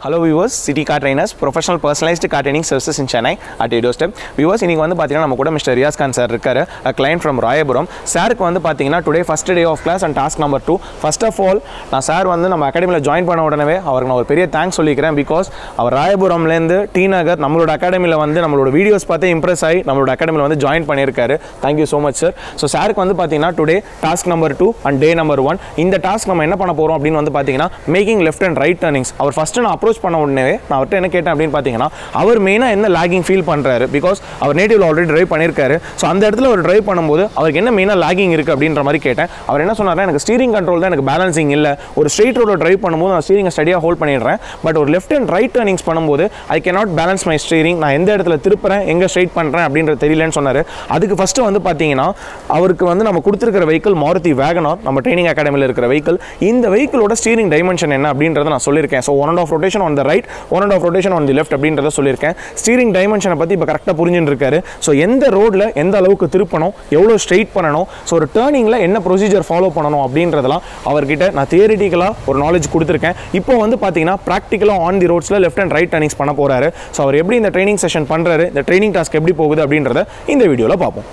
Hello viewers, City Car Trainers, professional personalized car training services in Chennai at your doorstep. Viewers, இன்னைக்கு வந்து பாத்தீங்கன்னா நம்ம கூட Mr. Riyaz Khan sir இருக்காரு, a client from Royapuram. சாருக்கு வந்து பாத்தீங்கன்னா today first day of class and task number 2. First of all, நான் சார் வந்து நம்ம அகாடமில ஜாயின் பண்ண உடனே அவருக்கு நான் ஒரு பெரிய தேங்க்ஸ் சொல்லிக்கிறேன் because அவர் ராயபுரம்ல இருந்து டி நகர் நம்மளோட அகாடமில வந்து நம்மளோட வீடியோஸ் பார்த்து இம்ப்ரெஸ் ஆகி நம்மளோட அகாடமில வந்து ஜாயின் பண்ணியிருக்காரு. Thank you so much sir. So சாருக்கு வந்து பாத்தீங்கன்னா today task number 2 and day number 1. இந்த டாஸ்க் நம்ம என்ன பண்ண போறோம் அப்படினு வந்து பாத்தீங்கன்னா making left and right turnings. Our first நான் approach பண்ண உடனே நான் அவர்ட்ட என்ன கேட்டேன் அப்படினு பாத்தீங்கன்னா அவர் மெயினா என்ன லாகிங் ஃபீல் பண்றாரு because அவர் நேட்டிவ்ல ஆல்ரெடி டிரைவ் பண்ணிருக்காரு. சோ அந்த இடத்துல அவர் டிரைவ் பண்ணும்போது அவருக்கு என்ன மெயினா லாகிங் இருக்கு அப்படின்ற மாதிரி கேட்டேன். அவர் என்ன சொன்னாருன்னா எனக்கு ஸ்டீரிங் கண்ட்ரோல் தான் எனக்கு பேலன்சிங் இல்ல. ஒரு ஸ்ட்ரைட் ரோட்ல டிரைவ் பண்ணும்போது நான் ஸ்டீரிங்கை ஸ்டடியா ஹோல்ட் பண்ணிடுறேன். பட் ஒரு லெஃப்ட் அண்ட் ரைட் டர்னிங்ஸ் பண்ணும்போது ஐ cannot பேலன்ஸ் மை ஸ்டீரிங். நான் எந்த இடத்துல திருப்புறேன் எங்க ஸ்ட்ரைட் பண்றேன் அப்படின்றது தெரியலன்னு சொன்னாரு. அதுக்கு ஃபர்ஸ்ட் வந்து பாத்தீங்கன்னா அவருக்கு வந்து நம்ம கொடுத்திருக்கிற வெஹிக்கிள் மாருதி வேகனார், நம்ம ட்ரெய்னிங் அகாடமில இருக்கிற வெஹிக்கிள். இந்த வெஹிக்கிளோட ஸ்டீரிங் டைமென்ஷன் என்ன அப்படின்றத நான் சொல்லியிருக்கேன். So 1.5 rotation on the right, 1.5 rotation on the left அப்படின்றத சொல்லியிருக்கேன். ஸ்டீரிங் டைமென்ஷனை பத்தி இப்போ கரெக்டாக புரிஞ்சுட்டு இருக்காரு. ஸோ எந்த ரோட்ல எந்த அளவுக்கு திருப்பணும், எவ்வளோ ஸ்ட்ரெயிட் பண்ணணும், ஸோ ஒரு டேர்னிங்ல என்ன ப்ரொசீஜர் ஃபாலோ பண்ணணும் அப்படின்றதெல்லாம் அவர்கிட்ட நான் தியரிட்டிக்கலாக ஒரு நாலேஜ் கொடுத்துருக்கேன். இப்போ வந்து பார்த்தீங்கன்னா ப்ராக்டிக்கலாக ஆன் தி ரோட்ஸ்ல லெஃப்ட் அண்ட் ரைட் டர்னிங்ஸ் பண்ண போறாரு. ஸோ அவர் எப்படி இந்த ட்ரைனிங் செஷன் பண்றாரு, இந்த ட்ரைனிங் டாஸ்க் எப்படி போகுது அப்படின்றத இந்த வீடியோவில் பார்ப்போம்.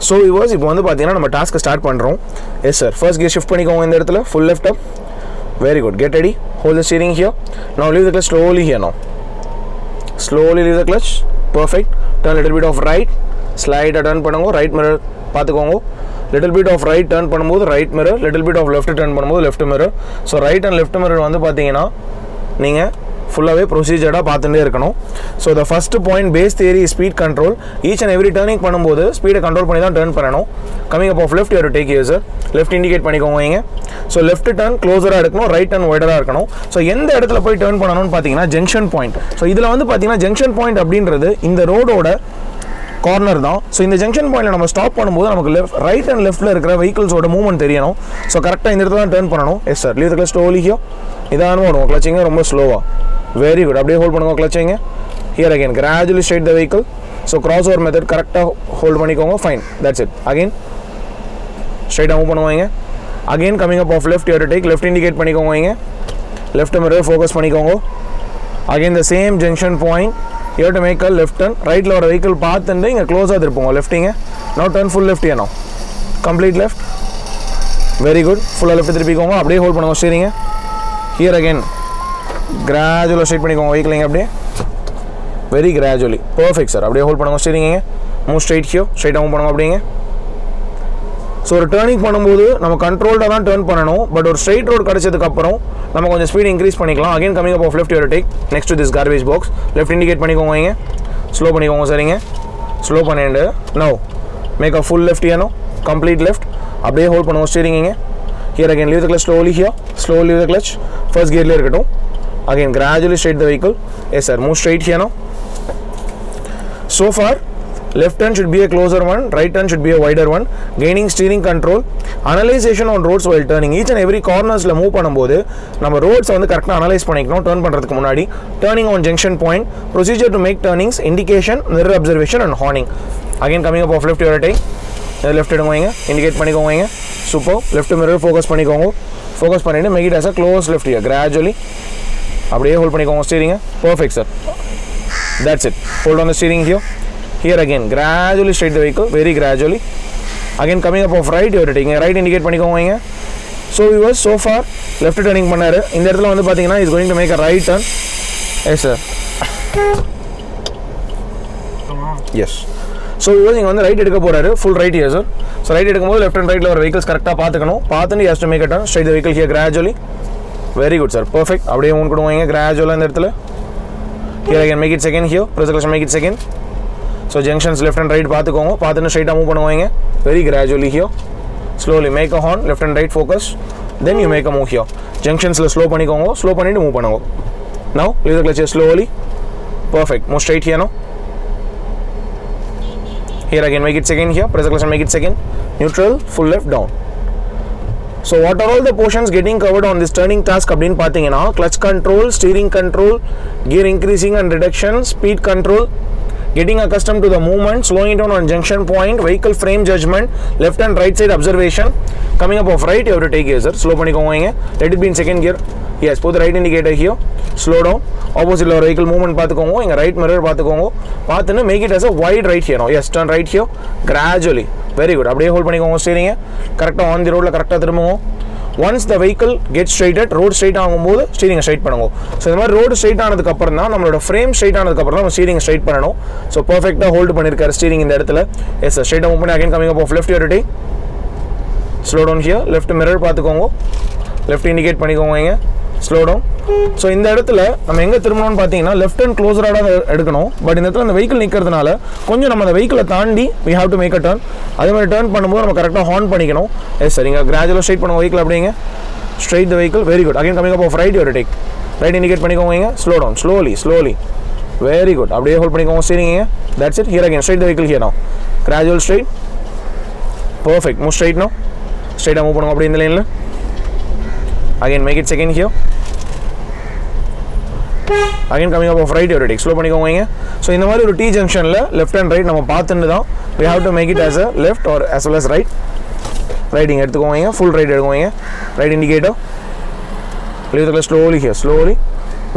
ஸோ வியூவர்ஸ், இப்போ வந்து பார்த்தீங்கன்னா நம்ம டாஸ்க்கை ஸ்டார்ட் பண்ணுறோம். Yes sir, first gear shift பண்ணிக்கோங்க இந்த இடத்துல, full left up. Very good. Get ready. Hold the steering here. Now leave the clutch slowly here now. Slowly leave the clutch. Perfect. Turn little bit of right. Slide turn பண்ணுங்க. Right mirror பார்த்துக்கோங்க. Little bit of right turn பண்ணும்போது right mirror. Little bit of left turn பண்ணும்போது left mirror. So right and left mirror வந்து பார்த்தீங்கன்னா நீங்கள் ஃபுல்லாகவே ப்ரொசீஜர்டாக பார்த்துட்டே இருக்கணும். So the first point base theory speed control. Each and every turning பண்ணும்போது ஸ்பீடை கண்ட்ரோல் பண்ணி தான் டர்ன் பண்ணணும். Coming up of left you take you sir. Left indicate பண்ணிக்கோங்க இங்கே. ஸோ லெஃப்ட் டர்ன் க்ளோஸராக இருக்கணும், ரைட் டர்ன் வைடராக இருக்கணும். ஸோ எந்த இடத்துல போய் டர்ன் பண்ணணும்னு பார்த்தீங்கன்னா ஜங்ஷன் பாயிண்ட். ஸோ இதில் வந்து பார்த்தீங்கன்னா ஜங்ஷன் பாயிண்ட் அப்படின்றது இந்த ரோடோட கார்னர் தான். ஸோ இந்த ஜங்ஷன் பாயிண்ட்ல நம்ம ஸ்டாப் பண்ணும்போது நமக்கு ரைட் அண்ட் லெஃப்ட்டில் இருக்கிற வெஹிக்கிள்ஸோட மூவ்மெண்ட் தெரியணும். ஸோ கரெக்டாக இந்த இடத்துல தான் டர்ன் பண்ணணும். Yes sir, leave the clutch slowly here. இதான வரும் கிளச்சிங்க ரொம்ப ஸ்லோவாக. Very good. அப்படியே ஹோல்ட் பண்ணுங்க கிளச்சிங்க. Here again gradually straight the vehicle. So cross over method கரெக்டாக ஹோல்ட் பண்ணிக்கோங்க. Fine, that's it. அகைன் ஸ்ட்ரைட்டாக மூவ் பண்ணுவாங்க. Again coming up of left you take. Left indicate பண்ணிக்கோங்க இங்கே. லெஃப்ட் மிரர் ஃபோக்கஸ் பண்ணிக்கோங்க. Again the same junction point you to make a left turn. ரைட்டில் வர vehicle பார்த்துட்டு இங்கே க்ளோஸாக திருப்போங்க லெஃப்டிங்க. நோ டர்ன் ஃபுல் லெஃப்ட் ஏனோ கம்ப்ளீட் லெஃப்ட். Very good. ஃபுல்லாக லெஃப்ட் திருப்பிக்கோங்க. அப்படியே ஹோல்ட் பண்ணுங்க ஸ்டீரிங்க. ஹியர் அகைன் கிராஜுவலாக ஸ்ட்ரைட் பண்ணிக்கோங்க வெஹிக்கிள் இங்கே அப்படியே. Very gradually. Perfect sir. அப்படியே ஹோல்ட் பண்ணுங்க ஸ்டீரிங்க. Move straight ஹியோ. ஸ்ட்ரைட்டாக மூவ் பண்ணுங்க அப்படிங்க. ஸோ ஒரு டேர்னிங் பண்ணும்போது நம்ம கண்ட்ரோல்டாக தான் டர்ன் பண்ணணும். பட் ஒரு ஸ்ட்ரைட் ரோடு கிடச்சதுக்கப்புறம் நம்ம கொஞ்சம் ஸ்பீட் இன்க்ரீஸ் பண்ணிக்கலாம். Again coming up of left you take next to this garbage box. Left indicate பண்ணிக்கோங்க இங்கே. ஸ்லோ பண்ணிக்கோங்க சரிங்க. ஸ்லோ பண்ணிட்டு no make a full left ஏனோ கம்ப்ளீட் லெஃப்ட். அப்படியே ஹோல்ட் பண்ணுவோம் ஸ்டீரிங் இங்கே. Here again leave the clutch slowly here. Slow leave the clutch. First கியர்லேயே இருக்கட்டும். Again gradually straight the vehicle. Yes sir, move straight here no. So far left turn should be a closer one, right turn should be a wider one. Gaining steering control, analyzation on roads while turning. Each and every corners la move பண்ணும்போது நம்ம roads வந்து கரெக்ட்டா analyse பண்ணிக்கணும் turn பண்றதுக்கு முன்னாடி. Turning on junction point, procedure to make turnings, indication, mirror observation and horning. Again coming up off left your take. Left எடுங்க, indicate பண்ணிக்கோங்க. Super. Left mirror focus பண்ணிக்கோங்க. ஃபோக்கஸ் பண்ணிட்டு make it as a close left here gradually. அப்படியே hold பண்ணிக்கோங்க steering. Perfect sir. That's it. Hold on the steering here. Here again gradually straight the vehicle, very gradually. Again coming up off right you are taking right indicate பண்ணிக்கோங்க. So we were so far left turning பண்ணாரு. இந்த இடத்துல வந்து பாத்தீங்கன்னா is going to make a right turn. Yes sir. Yes. So we were வந்து right எடுக்க போறாரு. full right here sir. So right எடுக்கும்போது left and rightல வர vehicles கரெக்ட்டா பாத்துக்கணும். பார்த்துட்டு he has to make a turn straight the vehicle here gradually. Very good sir. Perfect. அப்படியே move பண்ணுவீங்க gradually இந்த இடத்துல. Here again make it second here. Press the clutch, make it second. So junctions left and right பார்த்துக்கோங்க. பார்த்துட்டு ஸ்ட்ரைட்டாக move பண்ணுவாங்க. Very gradually here. Slowly make a horn, left and right focus. Then you make a move here. Junctionsல slow பண்ணிக்கோங்க. Slow பண்ணிட்டு move பண்ணுங்க. Now leave the clutch slowly. Perfect. Move straight here now. Here again make it second here. Press the clutch and make it second. Neutral, full left down. So what are all the portions getting covered on this turning task அப்படின்னு பார்த்தீங்கன்னா clutch control, steering control, gear increasing and reduction, speed control, getting accustomed to the movement, slowing down on junction point, vehicle frame judgment, left and right side observation. Coming up off right, you have to take gear, sir. Slow பண்ணிக்கோங்க. Let it be in second gear. Yes, put the right indicator here. Slow down. Opposite la vehicle movement பாத்துக்கோங்க. இங்க right mirror பாத்துக்கோங்க. பாத்துன்னு make it as a wide right here now. Yes, turn right here. Gradually. Very good. அப்படியே hold பண்ணிக்கோங்க steering. கரெக்ட்டா on the road ல கரெக்ட்டா திரும்புங்க. Once the vehicle gets straighted, road straight ஆகும்போது steering straight பண்ணுங்க. So இந்த மாதிரி road straight ஆனதுக்கு அப்புறம் தான் நம்மளோட frame straight ஆனதுக்கு அப்புறம் நம்ம steering straight பண்ணனும். So perfectா hold பண்ணிருக்காரு steering இந்த இடத்துல. Yes sir, straight move பண்ணி again coming up off left here today. Slow down here, left mirror பாத்துக்கோங்க. Left indicate பண்ணிக்கோங்க. Slow down. So இந்த இடத்துல நம்ம எங்க திரும்பணும்னு பாத்தீங்கன்னா left hand closer ஆட எடுக்கணும். பட் இந்த இடத்துல அந்த vehicle நிக்கிறதுனால கொஞ்சம் நம்ம அந்த vehicle தாண்டி we have to make a turn. அதே மாதிரி turn பண்ணும்போது நம்ம கரெக்ட்டா ஹார்ன் பண்ணிக்கணும். எஸ் சார், இங்க gradually straight பண்ணுங்க vehicle அப்படிங்க. Straight the vehicle. Very good. Again coming up off right, you have to take. Right indicate பண்ணிக்கோங்க. Slow down. Slowly. Very good. அப்படியே hold பண்ணிக்கோங்க steering. That's it. Here again straight the vehicle here now. Gradual straight. Perfect. Move straight now. Straight move பண்ணுங்க அப்படியே இந்த லைன்ல. Again make it second here. Again coming up off right, you have to take. Slow பண்ணிக்கோங்க. So இந்த மாதிரி ஒரு T junctionல left and right நம்ம பார்த்துட்டு தான் we have to make it as a left or as well as right. Riding எடுத்துக்கோங்க. Full right எடுத்துக்கோங்க. Right indicator. Leave the clutch slowly here. Slowly.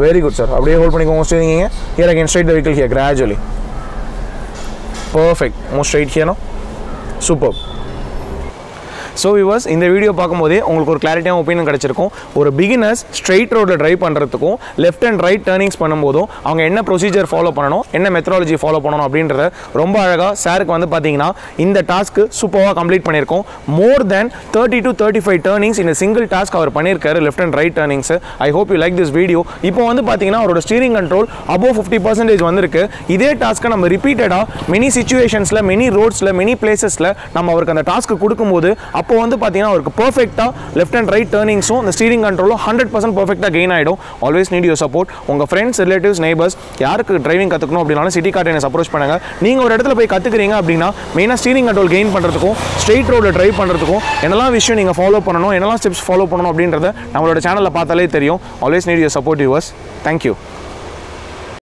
Very good sir. அப்படியே hold பண்ணிக்கோங்க steering. Here again straight the vehicle here gradually. Perfect. Move straight here now. Superb. So viewers, இந்த video பார்க்கும்போதே உங்களுக்கு ஒரு கிளாரிட்டியான opinion கிடச்சிருக்கும். ஒரு beginners straight ரோடில் drive பண்ணுறதுக்கும் லெஃப்ட் அண்ட் ரைட் டர்னிங்ஸ் பண்ணும்போதும் அவங்க என்ன ப்ரொசீஜர் ஃபாலோ பண்ணணும், என்ன மெத்தடாலஜி ஃபாலோ பண்ணணும் அப்படின்றத ரொம்ப அழகாக சாருக்கு வந்து பார்த்தீங்கன்னா இந்த டாஸ்க்கு சூப்பராக கம்ப்ளீட் பண்ணியிருக்கோம். மோர் தேன் 30 to 35 டர்னிங்ஸ் இந்த சிங்கிள் டாஸ்க் அவர் பண்ணியிருக்காரு, left and right turnings. I hope you like this video. இப்போ வந்து பார்த்தீங்கன்னா அவரோட ஸ்டீரிங் கண்ட்ரோல் above 50% வந்திருக்கு. இதே டாஸ்க்கை நம்ம ரிப்பீட்டடாக மெனி சிச்சுவேஷன்ஸில், மெனி ரோட்ஸில், மெனி பிளேசஸில் நம்ம அவருக்கு அந்த டாஸ்க்கு கொடுக்கும்போது அப்போ வந்து பார்த்தீங்கன்னா அவருக்கு பர்ஃபெக்டாக லெஃப்ட் அண்ட் ரைட் டர்னிங்ஸும் இந்த ஸ்டீரிங் கண்ட்ரோலும் 100% பர்ஃபெக்டாக கெயின் ஆகிடும். Always need your support. உங்கள் ஃப்ரெண்ட்ஸ், ரிலேட்டிவ்ஸ், நெய்பர்ஸ் யாருக்கு டிரைவிங் கற்றுக்கணும் அப்படின்னாலும் சிட்டி கார்ட் எனக்கு அப்ரோச் பண்ணுங்கள். நீங்கள் ஒரு இடத்துல போய் கற்றுக்கிறீங்க அப்படின்னா மெயினாக ஸ்டீரிங் கண்ட்ரோல் கெயின் பண்ணுறதுக்கும் ஸ்ட்ரெயிட் ரோடில் ட்ரைவ் பண்ணுறதுக்கும் என்னெல்லாம் விஷயம் நீங்கள் ஃபாலோ பண்ணணும், என்னெல்லாம் ஸ்டெப்ஸ் ஃபாலோ பண்ணணும் அப்படின்றத நம்மளோட சேனலில் பார்த்தாலே தெரியும். Always need your support viewers. Thank you.